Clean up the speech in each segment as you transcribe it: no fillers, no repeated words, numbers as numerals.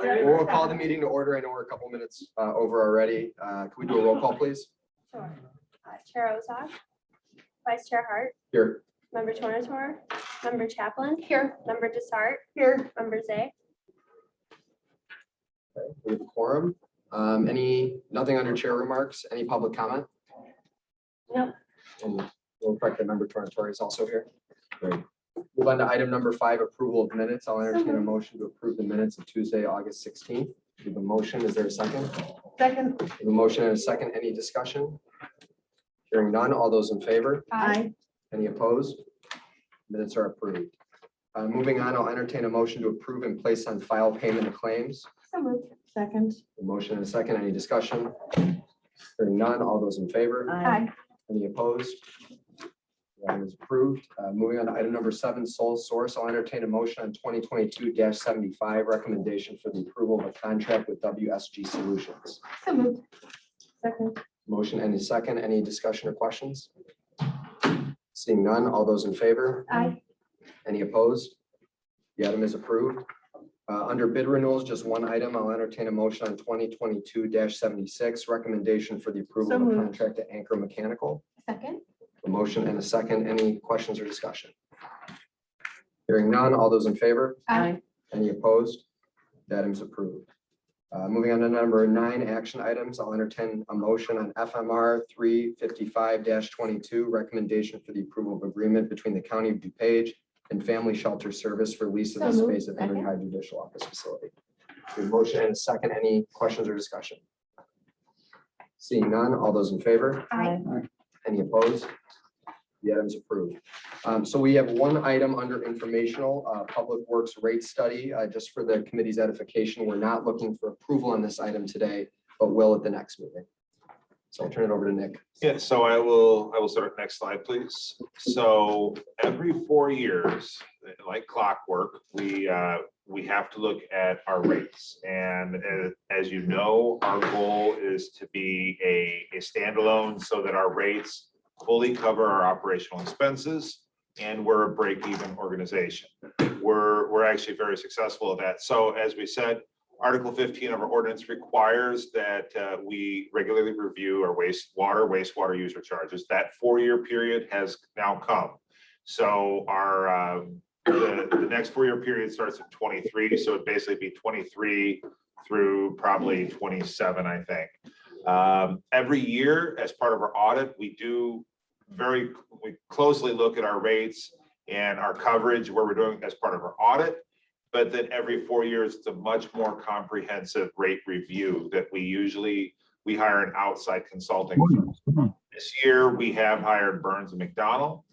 We'll call the meeting to order. I know we're a couple minutes over already. Can we do a roll call, please? Sure. Chair Ozog, Vice Chair Hart, Here. Member Tornator, Member Chaplin, here, Member Desart, here, Member Zay. Okay, we have a quorum. Nothing under chair remarks? Any public comment? Nope. And we'll correct that Member Tornator is also here. Great. Move on to item number 5, approval of minutes. I'll entertain a motion to approve the minutes of Tuesday, August 16th. We have a motion. Is there a second? Second. We have a motion and a second. Any discussion? Hearing none. All those in favor? Aye. Any opposed? Minutes are approved. Moving on, I'll entertain a motion to approve and place on file payment of claims. So moved. Second. A motion and a second. Any discussion? Hearing none. All those in favor? Aye. Any opposed? The item is approved. Moving on to item number 7, sole source. I'll entertain a motion on 2022-75 recommendation for the approval of a contract with WSG Solutions. So moved. Second. Motion and a second. Any discussion or questions? Seeing none. All those in favor? Aye. Any opposed? The item is approved. Under bid renewals, just one item. I'll entertain a motion on 2022-76 recommendation for the approval So of a moved. contract to Anchor Mechanical. Second. A motion and a second. Any questions or discussion? Hearing none. All those in favor? Aye. Any opposed? The item is approved. Moving on to number 9, action items. I'll entertain a motion on FMR 355-22 recommendation for the approval of agreement between the County of DuPage and Family Shelter Service for lease of the So moved. space at Henry Second. High Judicial Office Facility. We have a motion and a second. Any questions or discussion? Seeing none. All those in favor? Aye. Any opposed? The item is approved. So we have one item under informational, Public Works rate study, just for the committee's edification. We're not looking for approval on this item today, but will at the next meeting. So I'll turn it over to Nick. Yeah, so I will start with next slide, please. So every 4 years, like clockwork, we have to look at our rates. And as you know, our goal is to be a standalone so that our rates fully cover our operational expenses, and we're a break-even organization. We're actually very successful at that. So as we said, Article 15 of our ordinance requires that we regularly review our wastewater user charges. That 4-year period has now come. So our the next 4-year period starts in 23. So it'd basically be 23 through probably 27, I think. Every year, as part of our audit, we closely look at our rates and our coverage, where we're doing as part of our audit. But then every 4 years, it's a much more comprehensive rate review that we hire an outside consulting firm. This year, we have hired Burns and McDonnell.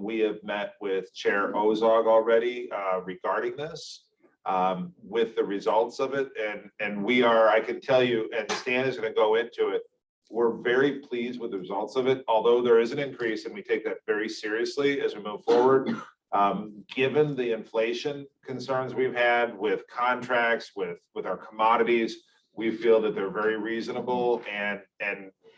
We have met with Chair Ozog already regarding this. With the results of it, and I can tell you, and Stan is going to go into it, we're very pleased with the results of it, although there is an increase, and we take that very seriously as we move forward. Given the inflation concerns we've had with contracts, with our commodities, we feel that they're very reasonable and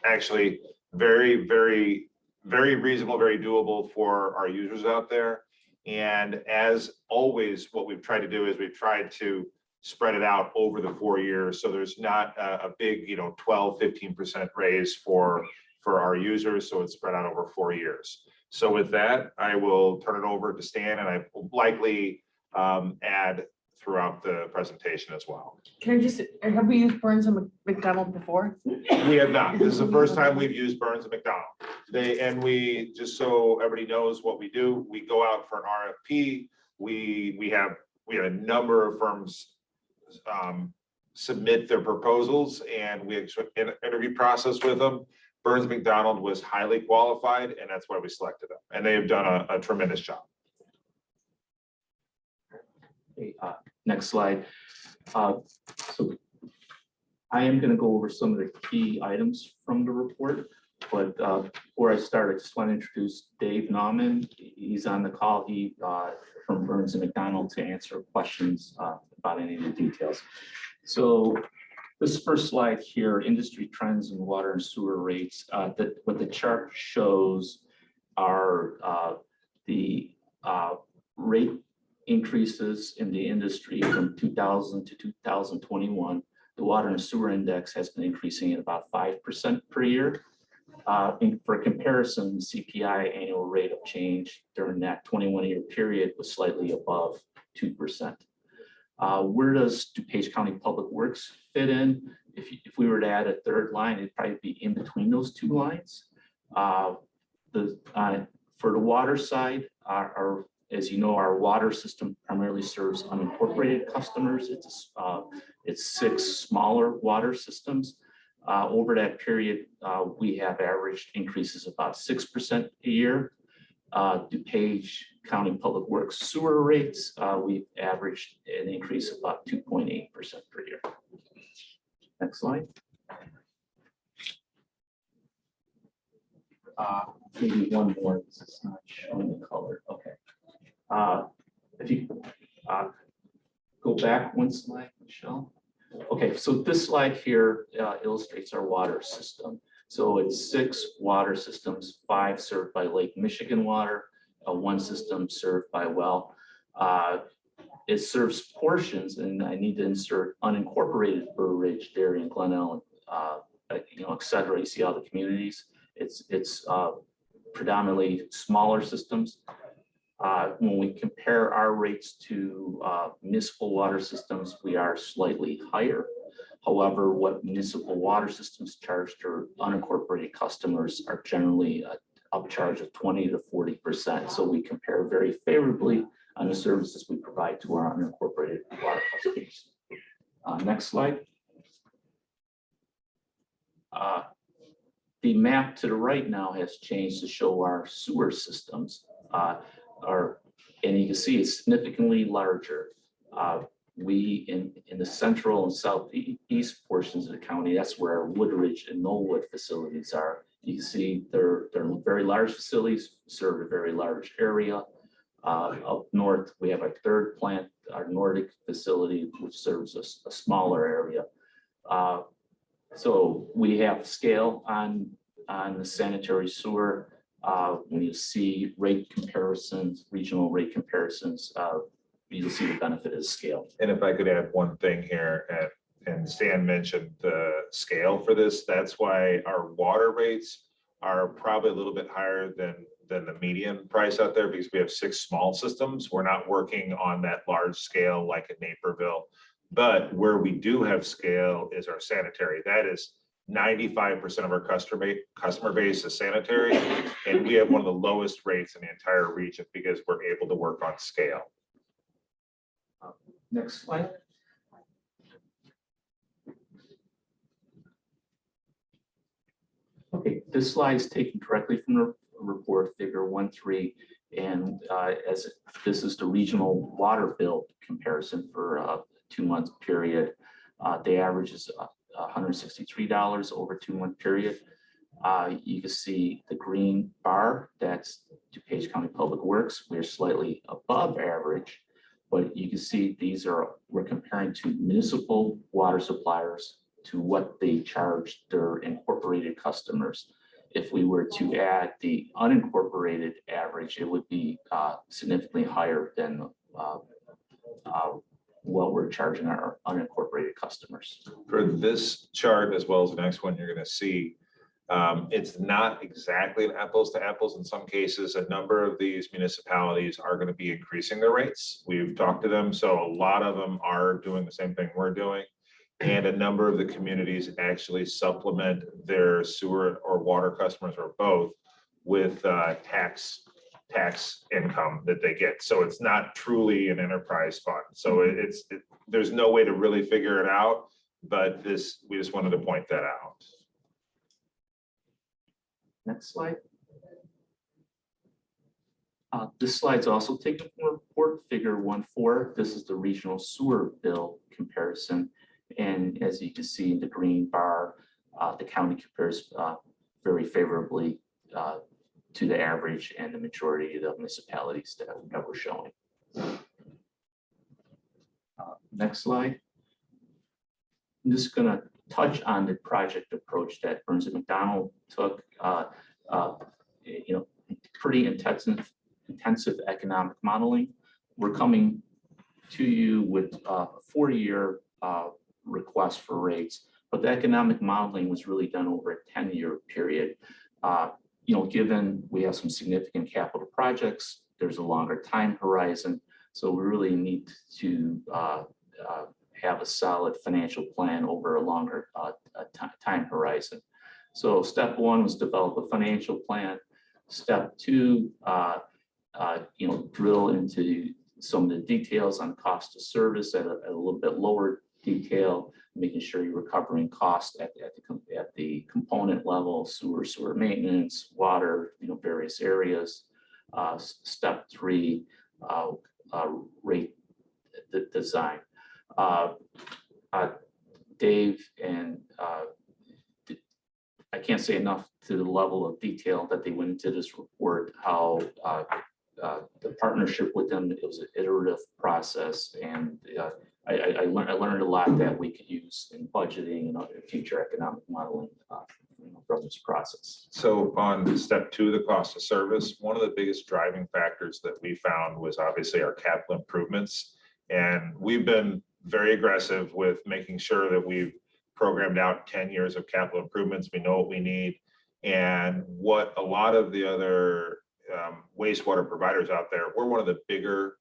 actually very, very, very reasonable, very doable for our users out there. And as always, what we've tried to do is we've tried to spread it out over the 4 years. So there's not a big, 12, 15% raise for our users. So it's spread out over 4 years. So with that, I will turn it over to Stan, and I will likely add throughout the presentation as well. Can I have we used Burns and McDonald before? We have not. This is the first time we've used Burns and McDonnell. We, just so everybody knows what we do, we go out for an RFP. We have a number of firms submit their proposals, and we have an interview process with them. Burns McDonnell was highly qualified, and that's why we selected them. And they have done a tremendous job. Okay, next slide. So I am going to go over some of the key items from the report, but before I start, I just want to introduce Dave Nauman. He's on the call. He from Burns and McDonnell to answer questions about any of the details. So this first slide here, industry trends in water and sewer rates. What the chart shows are the rate increases in the industry from 2000 to 2021. The water and sewer index has been increasing at about 5% per year. For comparison, CPI annual rate of change during that 21-year period was slightly above 2%. Where does DuPage County Public Works fit in? If we were to add a third line, it'd probably be in between those two lines. For the water side, as you know, our water system primarily serves unincorporated customers. It's 6 smaller water systems. Over that period, we have averaged increases about 6% a year. DuPage County Public Works sewer rates, we've averaged an increase of about 2.8% per year. Next slide. Maybe one more, this is not showing the color, okay. If you go back one slide, Michelle. Okay, so this slide here illustrates our water system. So it's 6 water systems, 5 served by Lake Michigan Water, 1 system served by well. It serves portions, and I need to insert unincorporated Burr Ridge, Darien, Glen Ellen, et cetera. You see all the communities. It's predominantly smaller systems. When we compare our rates to municipal water systems, we are slightly higher. However, what municipal water systems charge to unincorporated customers are generally an upcharge of 20 to 40%. So we compare very favorably on the services we provide to our unincorporated water customers. Next slide. The map to the right now has changed to show our sewer systems. And you can see it's significantly larger. We in the central and southeast portions of the county, that's where our Woodridge and Knollwood facilities are. You can see they're very large facilities, serve a very large area. Up north, we have our 3rd plant, our Nordic facility, which serves a smaller area. So we have scale on the sanitary sewer. When you see rate comparisons, regional rate comparisons, you'll see the benefit of scale. And if I could add one thing here, and Stan mentioned the scale for this, that's why our water rates are probably a little bit higher than the median price out there, because we have 6 small systems. We're not working on that large scale like in Naperville, but where we do have scale is our sanitary. That is 95% of our customer base is sanitary, and we have one of the lowest rates in the entire region because we're able to work on scale. Next slide. Okay, this slide is taken directly from the report, figure 1.3, and this is the regional water bill comparison for a 2-month period. The average is $163 over a 2-month period. You can see the green bar, that's DuPage County Public Works. We're slightly above average, but you can see we're comparing to municipal water suppliers to what they charge their incorporated customers. If we were to add the unincorporated average, it would be significantly higher than what we're charging our unincorporated customers. For this chart, as well as the next one, you're going to see it's not exactly an apples to apples. In some cases, a number of these municipalities are going to be increasing their rates. We've talked to them, so a lot of them are doing the same thing we're doing. And a number of the communities actually supplement their sewer or water customers, or both, with tax income that they get. So it's not truly an enterprise fund. So there's no way to really figure it out, but we just wanted to point that out. Next slide. This slide's also taken from the report, figure 1.4. This is the regional sewer bill comparison. And as you can see in the green bar, the county compares very favorably to the average and the majority of the municipalities that we're showing. Next slide. I'm just going to touch on the project approach that Burns and McDonnell took. Pretty intensive economic modeling. we're coming to you with a 4-year request for rates, but the economic modeling was really done over a 10-year period. Given we have some significant capital projects, there's a longer time horizon, so we really need to have a solid financial plan over a longer time horizon. So step 1 was develop a financial plan. Step 2, drill into some of the details on cost of service at a little bit lower detail, making sure you're recovering cost at the component level, sewer maintenance, water, various areas. Step 3, rate design. Dave and I can't say enough to the level of detail that they went into this report, how the partnership with them, it was an iterative process, and I learned a lot that we could use in budgeting and other future economic modeling from this process. So on step 2, the cost of service, one of the biggest driving factors that we found was obviously our capital improvements. And we've been very aggressive with making sure that we've programmed out 10 years of capital improvements. We know what we need. And what a lot of the other wastewater providers out there, we're one of the bigger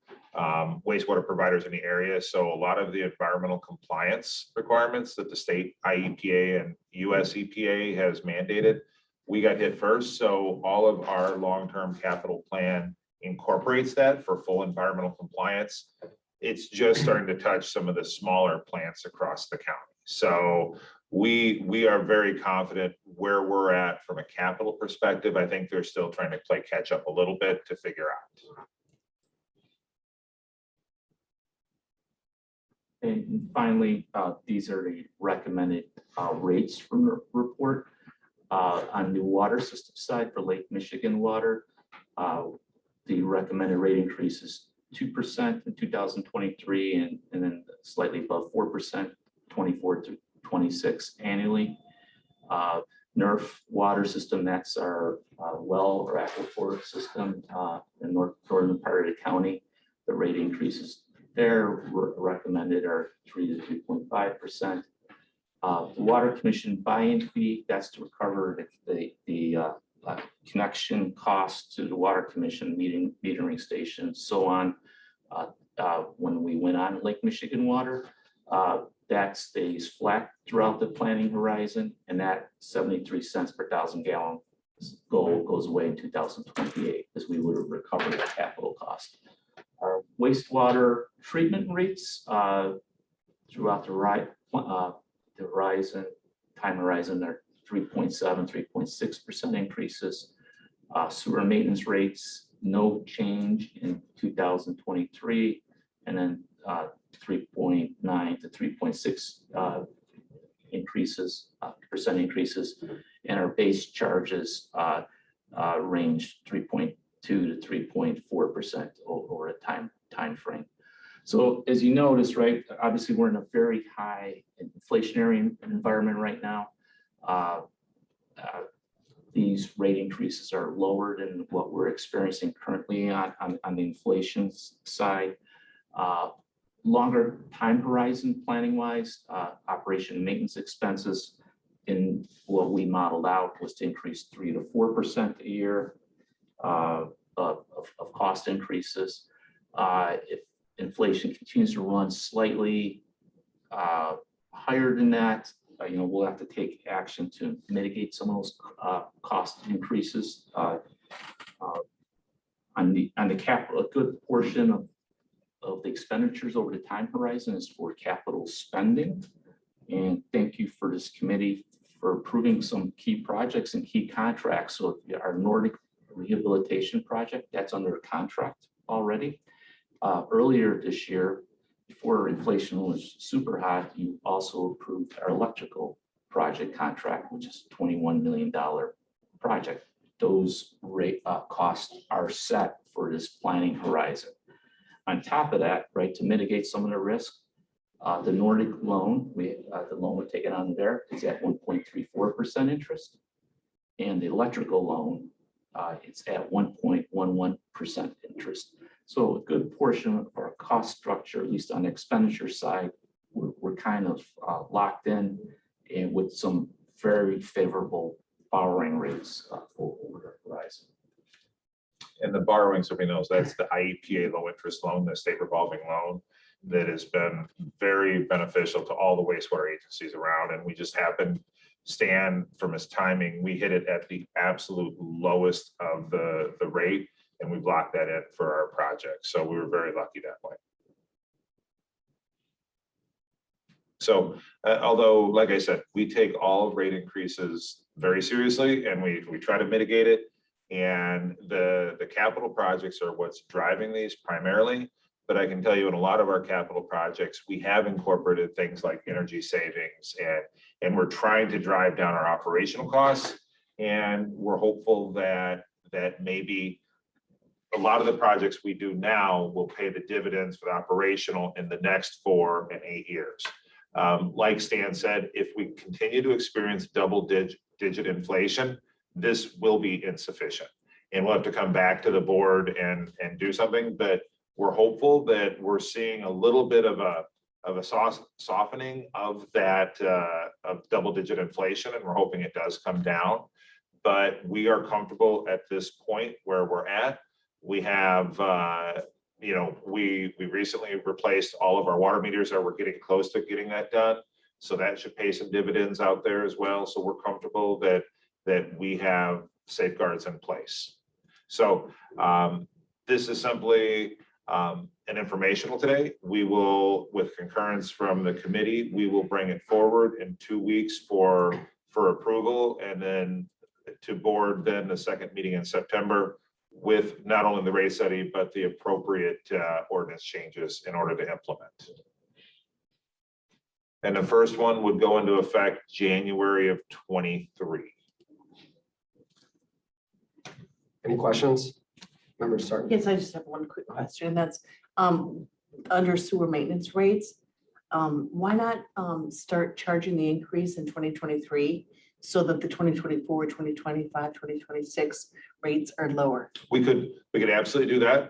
wastewater providers in the area. So a lot of the environmental compliance requirements that the state IEPA and US EPA has mandated, we got hit first. So all of our long-term capital plan incorporates that for full environmental compliance. It's just starting to touch some of the smaller plants across the county. So we are very confident where we're at from a capital perspective. I think they're still trying to play catch up a little bit to figure out. And finally, these are the recommended rates from the report. On the water system side for Lake Michigan Water, the recommended rate increase is 2% in 2023 and then slightly above 4%, 24 to 26 annually. NERF water system, that's our well or aquifer system in northern part of the county. The rate increases there recommended are 3 to 3.5%. The Water Commission buy-in fee, that's to recover the connection costs to the Water Commission metering stations, so on. When we went on Lake Michigan Water, that stays flat throughout the planning horizon, and that 73 cents per 1,000 gallon goal goes away in 2028 as we would have recovered the capital cost. Our wastewater treatment rates throughout the horizon, time horizon, are 3.7, 3.6% increases. Sewer maintenance rates, no change in 2023, and then 3.9 to 3.6 percent increases, and our base charges range 3.2 to 3.4% over a time frame. So as you notice, right, obviously we're in a very high inflationary environment right now. These rate increases are lower than what we're experiencing currently on the inflation side. Longer time horizon planning wise, operation and maintenance expenses in what we modeled out was to increase 3 to 4% a year of cost increases. If inflation continues to run slightly higher than that, we'll have to take action to mitigate some of those cost increases. On the capital, a good portion of the expenditures over the time horizon is for capital spending. And thank you for this committee for approving some key projects and key contracts. So our Nordic rehabilitation project, that's under contract already. Earlier this year, before inflation was super hot, you also approved our electrical project contract, which is a $21 million project. Those rate costs are set for this planning horizon. On top of that, right, to mitigate some of the risk, the Nordic loan, the loan we're taking on there is at 1.34% interest, and the electrical loan, it's at 1.11% interest. So a good portion of our cost structure, at least on the expenditure side, we're kind of locked in and with some very favorable borrowing rates over the horizon. And the borrowing, so everybody knows, that's the IEPA low interest loan, the state revolving loan that has been very beneficial to all the wastewater agencies around. And we just happened, Stan, from his timing, we hit it at the absolute lowest of the rate, and we blocked that in for our project. So we were very lucky that way. So although, like I said, we take all rate increases very seriously and we try to mitigate it. And the capital projects are what's driving these primarily. But I can tell you in a lot of our capital projects, we have incorporated things like energy savings and we're trying to drive down our operational costs. And we're hopeful that maybe a lot of the projects we do now will pay the dividends for the operational in the next 4 and 8 years. Like Stan said, if we continue to experience double-digit inflation, this will be insufficient. And we'll have to come back to the board and do something, but we're hopeful that we're seeing a little bit of a softening of that of double-digit inflation, and we're hoping it does come down. But we are comfortable at this point where we're at. We have, we recently replaced all of our water meters, or we're getting close to getting that done. So that should pay some dividends out there as well. So we're comfortable that we have safeguards in place. So this is simply an informational today. We will, with concurrence from the committee, we will bring it forward in 2 weeks for approval, and then to board then the second meeting in September with not only the rate study, but the appropriate ordinance changes in order to implement. And the first one would go into effect January of 23. Any questions? Members start. Yes, I just have one quick question, and that's under sewer maintenance rates. Why not start charging the increase in 2023 so that the 2024, 2025, 2026 rates are lower? We could absolutely do that.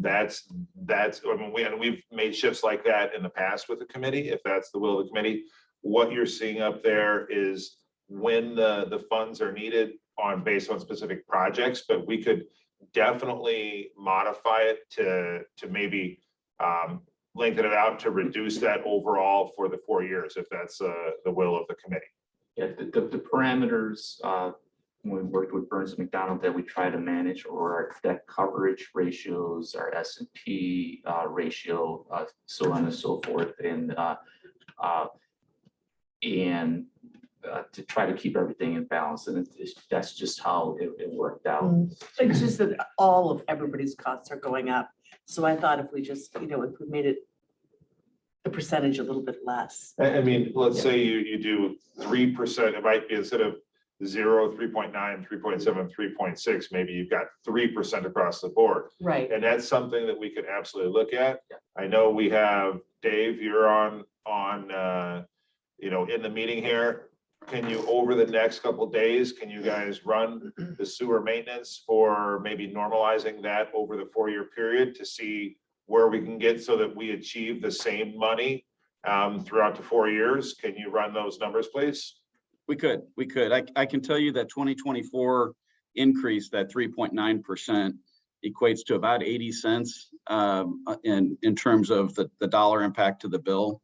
That's, I mean, we've made shifts like that in the past with the committee, if that's the will of the committee. What you're seeing up there is when the funds are needed based on specific projects, but we could definitely modify it to maybe lengthen it out to reduce that overall for the 4 years, if that's the will of the committee. Yeah, the parameters, when we worked with Burns and McDonald that we try to manage, or our debt coverage ratios, our S&P ratio, so on and so forth, and to try to keep everything in balance. And that's just how it worked out. It's just that all of everybody's costs are going up. So I thought if we just, if we made it the percentage a little bit less. I mean, let's say you do 3%, it might be instead of 0, 3.9, 3.7, 3.6, maybe you've got 3% across the board. Right. And that's something that we could absolutely look at. I know we have Dave, you're on in the meeting here. Can you, over the next couple of days, can you guys run the sewer maintenance for maybe normalizing that over the 4-year period to see where we can get so that we achieve the same money throughout the 4 years? Can you run those numbers, please? We could. I can tell you that 2024 increase, that 3.9%, equates to about 80 cents in terms of the dollar impact to the bill.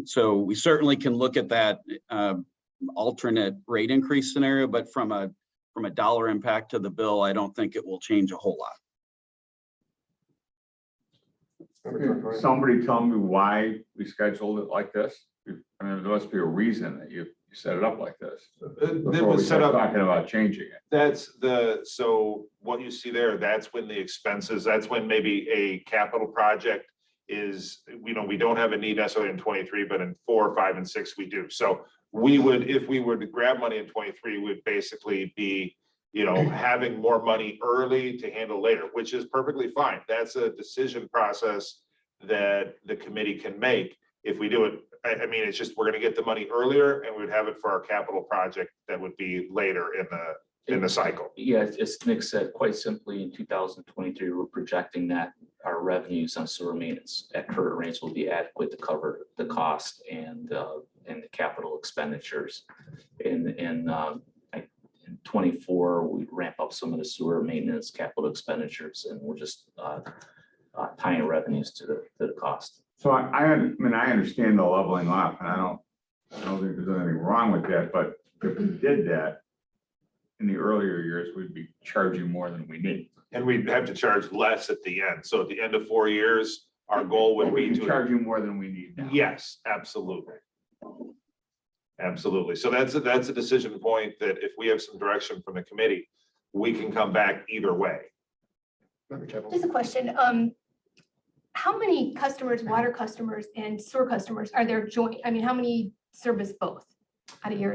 So we certainly can look at that alternate rate increase scenario, but from a dollar impact to the bill, I don't think it will change a whole lot. Somebody tell me why we scheduled it like this? I mean, there must be a reason that you set it up like this. It Before we was set start up. talking about changing it. So what you see there, that's when the expenses, that's when maybe a capital project is, we don't have a need necessarily in 23, but in 4, 5, and 6, we do. So we would, if we were to grab money in 23, would basically be, having more money early to handle later, which is perfectly fine. That's a decision process that the committee can make if we do it. I mean, it's just, we're going to get the money earlier and we would have it for our capital project that would be later in the cycle. Yeah, as Nick said, quite simply, in 2023, we're projecting that our revenues on sewer maintenance at current rates will be adequate to cover the cost and the capital expenditures. In 24, we ramp up some of the sewer maintenance capital expenditures, and we're just tying revenues to the cost. So I mean, I understand the leveling off, and I don't think there's anything wrong with that, but if we did that in the earlier years, we'd be charging more than we need. And we'd have to charge less at the end. So at the end of 4 years, our goal would be We'd be to. charging more than we need now. Yes, absolutely. Absolutely. So that's a decision point that if we have some direction from the committee, we can come back either way. Member Chapel? Just a question. How many customers, water customers and sewer customers are there joint? I mean, how many service both out of your?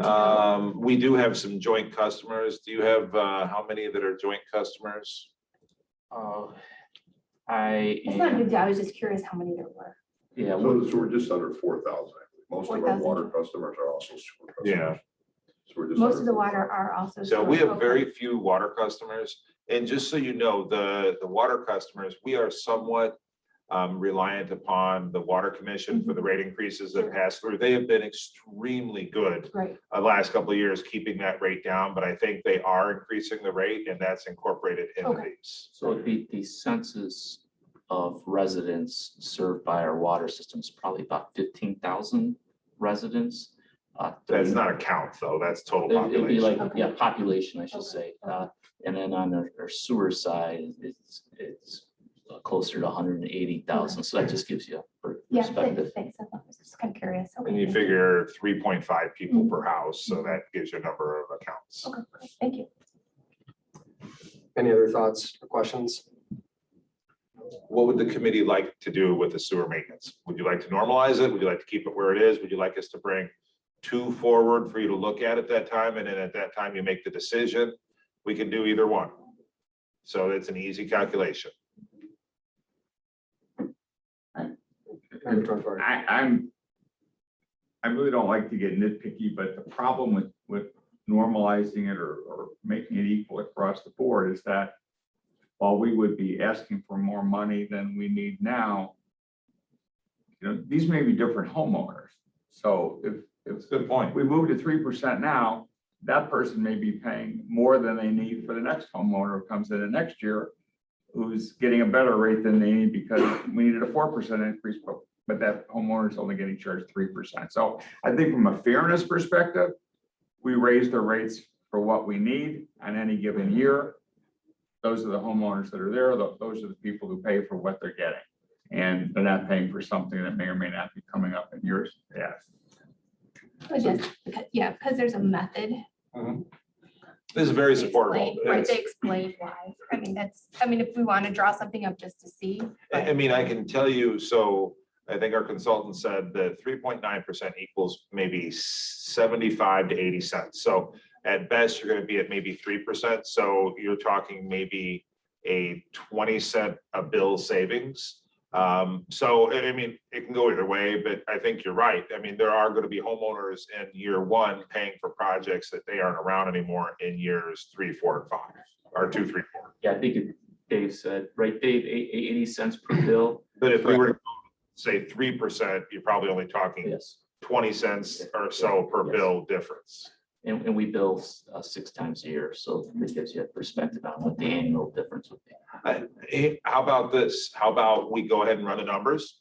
We do have some joint customers. Do you have how many that are joint customers? It's not a big deal. I was just curious how many there were. Yeah, So we're just under 4,000. Most of our 4,000. water customers are also sewer customers. Yeah. So we're just Most under of the water 4,000. are also. So sewer. we have Okay. very few water customers. And just so you know, the water customers, we are somewhat reliant upon the water commission for the rate increases that pass through. They have been extremely good Right. the last couple of years, keeping that rate down, but I think they are increasing the rate and that's incorporated into Okay. these. so the census of residents served by our water system is probably about 15,000 residents. That's not a count though, that's total It'd be like, population. yeah, population, I should say. And then on our sewer side, it's closer to 180,000. So that just gives you a Yeah, perspective. thanks. I was just kind of curious. Okay, And you thank you. figure 3.5 people per house, so that gives you a number of accounts. Okay, great. Thank you. Any other thoughts or questions? What would the committee like to do with the sewer maintenance? Would you like to normalize it? Would you like to keep it where it is? Would you like us to bring 2 forward for you to look at that time? And then at that time, you make the decision. We can do either one. So it's an easy calculation. Member Torres? I really don't like to get nitpicky, but the problem with normalizing it or making it equal across the board is that while we would be asking for more money than we need now, these may be different homeowners. So if It's a good point. we move to 3% now, that person may be paying more than they need for the next homeowner who comes in the next year, who's getting a better rate than they need because we needed a 4% increase, but that homeowner is only getting charged 3%. So I think from a fairness perspective, we raise the rates for what we need on any given year. Those are the homeowners that are there. Those are the people who pay for what they're getting. And they're not paying for something that may or may not be coming up in years. Yeah. Yeah, because there's a method. This is very They supportive. explain- Right, they explain why. I mean, if we want to draw something up just to see. I mean, I can tell you, so I think our consultant said that 3.9% equals maybe 75 to 80 cents. So at best, you're going to be at maybe 3%. So you're talking maybe a 20 cent a bill savings. So, I mean, it can go either way, but I think you're right. I mean, there are going to be homeowners in year 1 paying for projects that they aren't around anymore in years 3, 4, and 5, or 2, 3, 4. Yeah, I think Dave said, right, Dave, 80 cents per bill. But if we were to say 3%, you're probably only talking Yes. 20 cents or so per Yes. bill difference. And we bill 6 times a year. So it gives you a perspective on what the annual difference would be. Hey, how about this? How about we go ahead and run the numbers?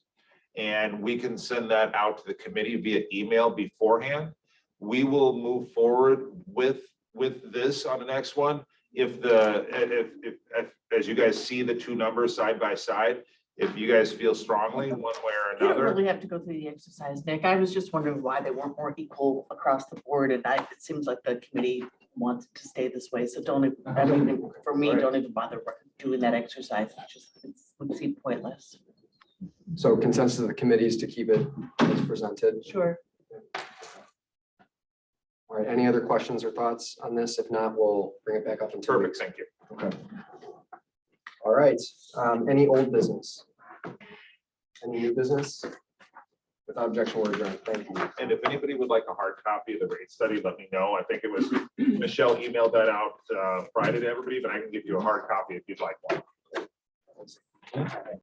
And we can send that out to the committee via email beforehand. We will move forward with this on the next one. If as you guys see the 2 numbers side by side, if you guys feel strongly one way or You don't another. really have to go through the exercise, Nick. I was just wondering why they weren't more equal across the board, and it seems like the committee wants it to stay this way, so don't even, for me, don't even bother doing that exercise. It would seem pointless. So consensus of the committee is to keep it as presented. Sure. All right, any other questions or thoughts on this? If not, we'll bring it back up in 2 Perfect, weeks. thank you. Okay. All right, any old business? Any new business? Without objection, we're adjourned. Thank you. And if anybody would like a hard copy of the rate study, let me know. I think it was Michelle emailed that out Friday to everybody, but I can give you a hard copy if you'd like one.